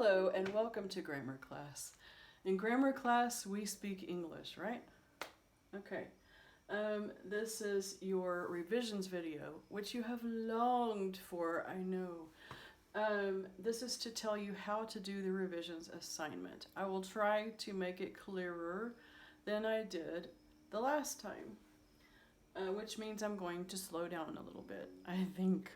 Hello and welcome to grammar class. In grammar class we speak English, right? Okay. This is your revisions video, which you have longed for, I know. This is to tell you how to do the revisions assignment. I will try to make it clearer than I did the last time, which means I'm going to slow down a little bit, I think.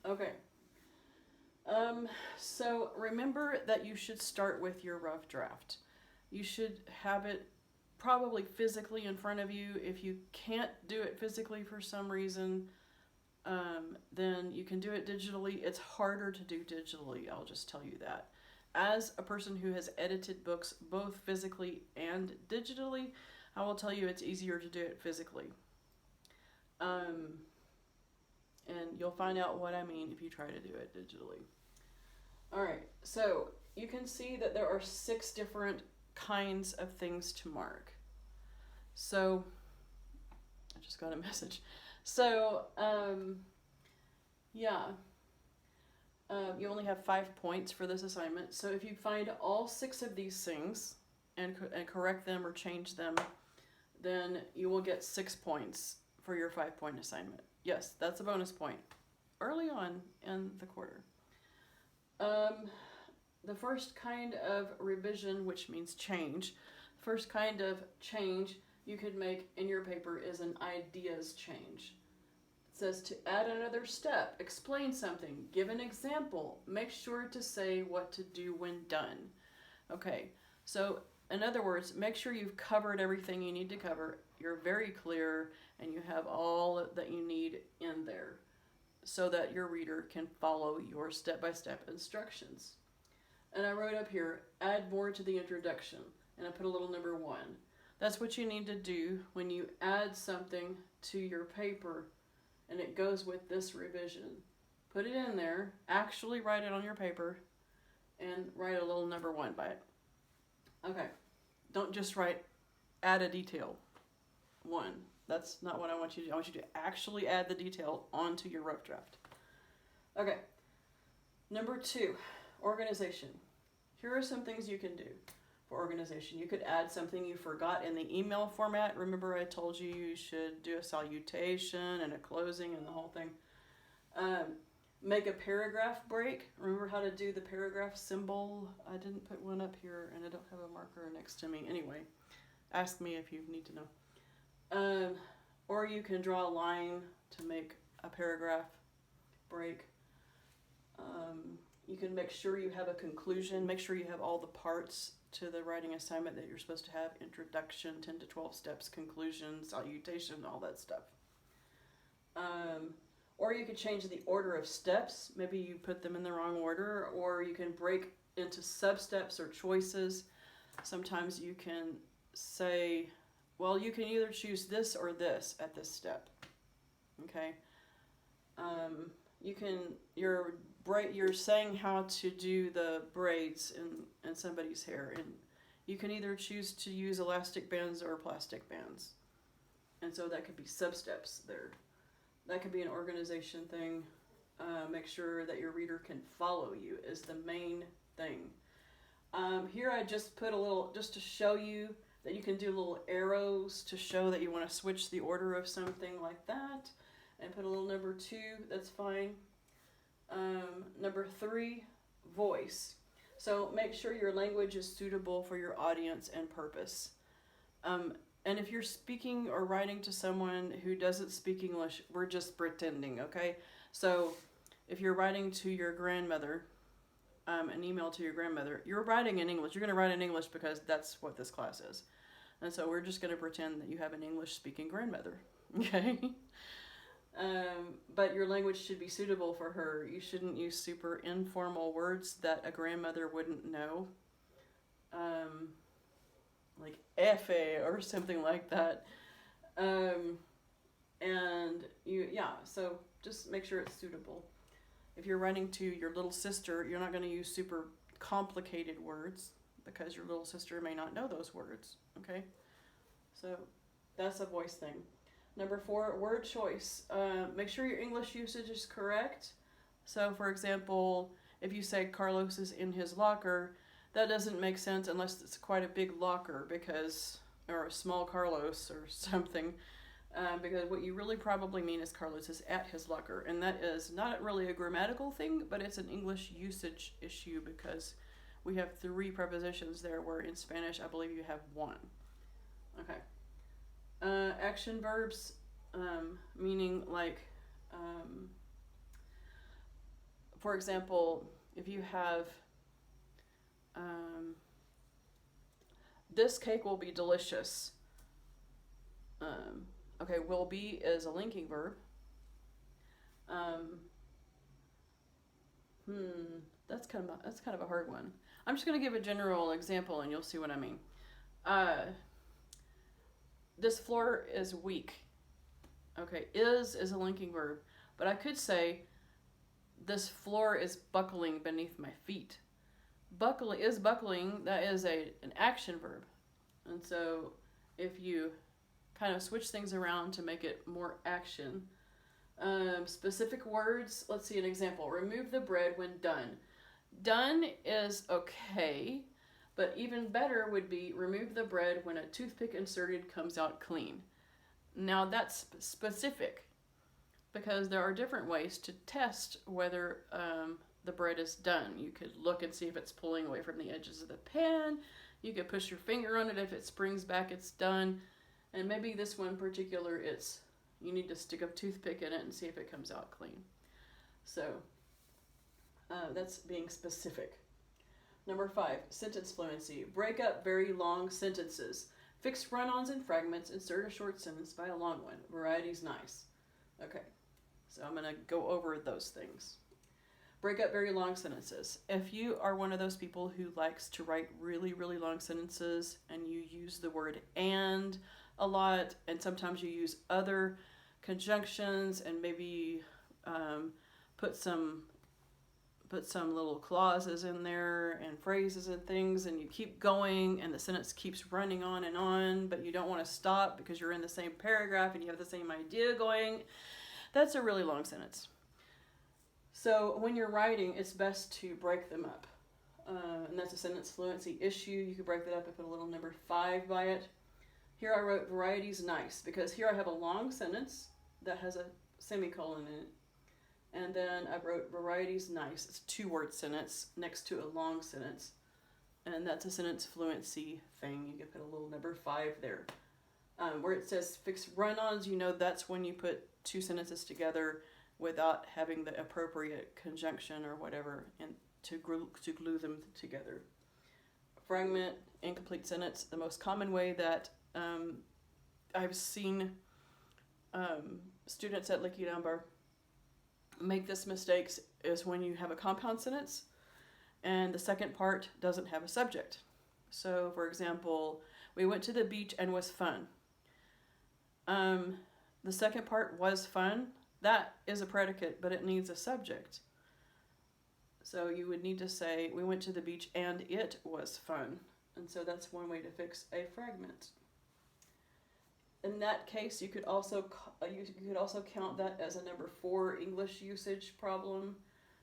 Okay. So remember that you should start with your rough draft. You should have it probably physically in front of you. If you can't do it physically for some reason, then you can do it digitally. It's harder to do digitally, I'll just tell you that. As a person who has edited books both physically and digitally, I will tell you it's easier to do it physically. And you'll find out what I mean if you try to do it digitally. Alright, so you can see that there are 6 different kinds of things to mark. So, I just got a message. So, you only have 5 points for this assignment. So if you find all 6 of these things and correct them or change them, then you will get 6 points for your 5-point assignment. Yes, that's a bonus point early on in the quarter. The first kind of revision, which means change, first kind of change you could make in your paper is an ideas change. It says to add another step, explain something, give an example, make sure to say what to do when done. Okay, so in other words, make sure you've covered everything you need to cover, you're very clear, and you have all that you need in there so that your reader can follow your step-by-step instructions. And I wrote up here, add more to the introduction, and I put a little number 1. That's what you need to do when you add something to your paper and it goes with this revision. Put it in there, actually write it on your paper, and write a little number 1 by it. Okay, don't just write add a detail 1. That's not what I want you to do. I want you to actually add the detail onto your rough draft. Okay, number 2, organization. Here are some things you can do for organization. You could add something you forgot in the email format. Remember I told you you should do a salutation and a closing and the whole thing. Make a paragraph break. Remember how to do the paragraph symbol? I didn't put one up here and I don't have a marker next to me. Anyway, ask me if you need to know. Or you can draw a line to make a paragraph break. You can make sure you have a conclusion. Make sure you have all the parts to the writing assignment that you're supposed to have. Introduction, 10 to 12 steps, conclusion, salutation, all that stuff. Or you could change the order of steps. Maybe you put them in the wrong order, or you can break into sub-steps or choices. Sometimes you can say, well, you can either choose this or this at this step. Okay? You're saying how to do the braids in somebody's hair, and you can either choose to use elastic bands or plastic bands. And so that could be sub-steps there. That could be an organization thing. Make sure that your reader can follow you is the main thing. Here I just put a little, just to show you that you can do little arrows to show that you want to switch the order of something like that. And put a little number 2, that's fine. Number 3, voice. So make sure your language is suitable for your audience and purpose. And if you're speaking or writing to someone who doesn't speak English, we're just pretending, okay? So if you're writing to your grandmother, an email to your grandmother, you're writing in English. You're going to write in English because that's what this class is. And so we're just going to pretend that you have an English-speaking grandmother, okay? But your language should be suitable for her. You shouldn't use super informal words that a grandmother wouldn't know. Like Efe or something like that. So just make sure it's suitable. If you're writing to your little sister, you're not going to use super complicated words because your little sister may not know those words, okay? So that's a voice thing. Number 4, word choice. Make sure your English usage is correct. So for example, if you say Carlos is in his locker, that doesn't make sense unless it's quite a big locker, because, or a small Carlos or something, because what you really probably mean is Carlos is at his locker, and that is not really a grammatical thing, but it's an English usage issue, because we have 3 prepositions there, where in Spanish I believe you have 1. Okay. Action verbs, meaning like, for example, if you have, this cake will be delicious. Okay, will be is a linking verb. That's kind of a hard one. I'm just going to give a general example, and you'll see what I mean. This floor is weak. Okay, is a linking verb, but I could say this floor is buckling beneath my feet. Buckling, that is an action verb. And so if you kind of switch things around to make it more action, specific words, let's see an example. Remove the bread when done. Done is okay, but even better would be remove the bread when a toothpick inserted comes out clean. Now that's specific, because there are different ways to test whether the bread is done. You could look and see if it's pulling away from the edges of the pan. You could push your finger on it. If it springs back, it's done. And maybe this one particular, you need to stick a toothpick in it and see if it comes out clean. So that's being specific. Number 5, sentence fluency. Break up very long sentences. Fix run-ons and fragments. Insert a short sentence by a long one. Variety's nice. Okay, so I'm going to go over those things. Break up very long sentences. If you are one of those people who likes to write really, really long sentences, and you use the word and a lot, and sometimes you use other conjunctions, and maybe put some little clauses in there and phrases and things, and you keep going and the sentence keeps running on, but you don't want to stop because you're in the same paragraph and you have the same idea going, that's a really long sentence. So when you're writing, it's best to break them up. And that's a sentence fluency issue. You could break that up and put a little number 5 by it. Here I wrote variety's nice, because here I have a long sentence that has a semicolon in it. And then I wrote variety's nice. It's a 2-word sentence next to a long sentence. And that's a sentence fluency thing. You can put a little number 5 there. Where it says fix run-ons, that's when you put 2 sentences together without having the appropriate conjunction or whatever, and to glue them together. Fragment, incomplete sentence. The most common way that I've seen students at Licky Dunbar make this mistake is when you have a compound sentence and the second part doesn't have a subject. So, for example, we went to the beach and was fun. The second part was fun. That is a predicate, but it needs a subject. So you would need to say, we went to the beach and it was fun. And so that's one way to fix a fragment. In that case, you could also count that as a number 4 English usage problem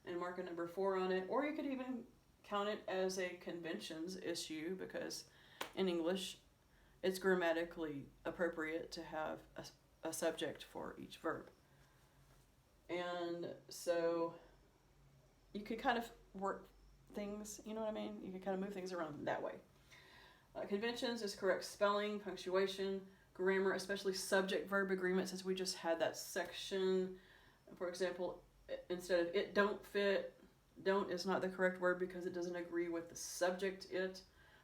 and mark a number 4 on it. Or you could even count it as a conventions issue, because in English, it's grammatically appropriate to have a subject for each verb. And so you could kind of work things, you know what I mean? You could kind of move things around that way. Conventions is correct spelling, punctuation, grammar, especially subject-verb agreements, as we just had that section. For example, instead of it don't fit, don't is not the correct word because it doesn't agree with the subject it.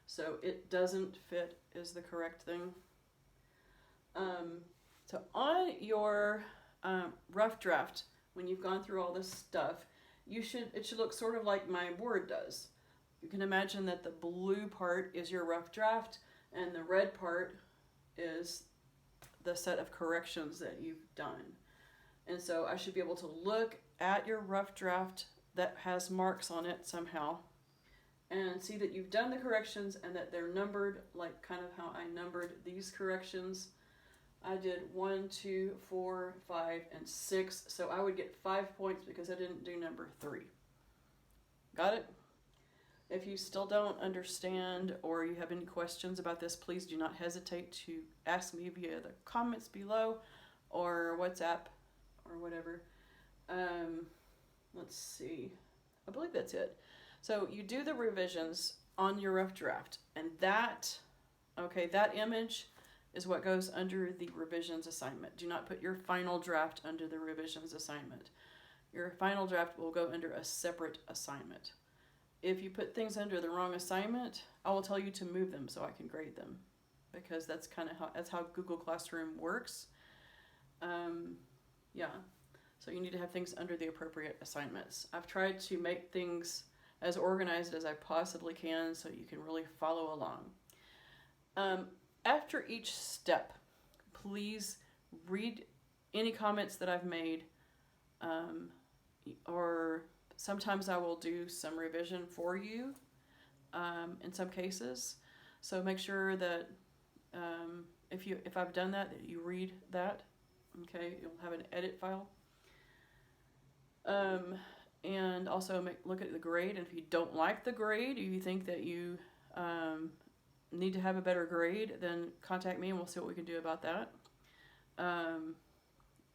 So it doesn't fit is the correct thing. So on your rough draft, when you've gone through all this stuff, it should look sort of like my board does. You can imagine that the blue part is your rough draft, and the red part is the set of corrections that you've done. And so I should be able to look at your rough draft that has marks on it somehow and see that you've done the corrections and that they're numbered, like kind of how I numbered these corrections. I did 1, 2, 4, 5, and 6. So I would get 5 points because I didn't do number 3. Got it? If you still don't understand or you have any questions about this, please do not hesitate to ask me via the comments below or WhatsApp or whatever. Let's see. I believe that's it. So you do the revisions on your rough draft, and that image is what goes under the revisions assignment. Do not put your final draft under the revisions assignment. Your final draft will go under a separate assignment. If you put things under the wrong assignment, I will tell you to move them so I can grade them, because that's how Google Classroom works. Yeah. So you need to have things under the appropriate assignments. I've tried to make things as organized as I possibly can so you can really follow along. After each step, please read any comments that I've made, or sometimes I will do some revision for you in some cases. So make sure that if I've done that you read that. Okay, you'll have an edit file. And also look at the grade, and if you don't like the grade, or you think that you need to have a better grade, then contact me and we'll see what we can do about that.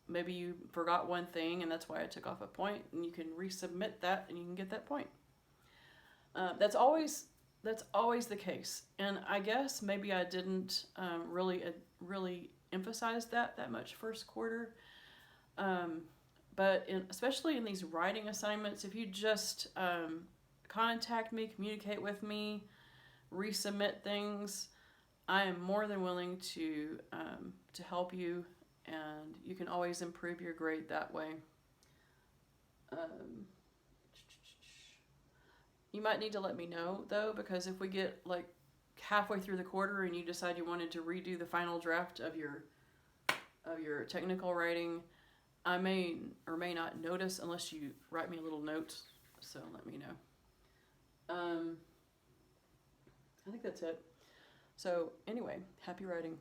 Maybe you forgot one thing and that's why I took off a point, and you can resubmit that and you can get that point. That's always the case, and I guess maybe I didn't really emphasize that much first quarter. But especially in these writing assignments, if you just contact me, communicate with me, resubmit things, I am more than willing to help you, and you can always improve your grade that way. You might need to let me know though, because if we get like halfway through the quarter and you decide you wanted to redo the final draft of your technical writing, I may or may not notice unless you write me a little note, so let me know. I think that's it. So anyway, happy writing.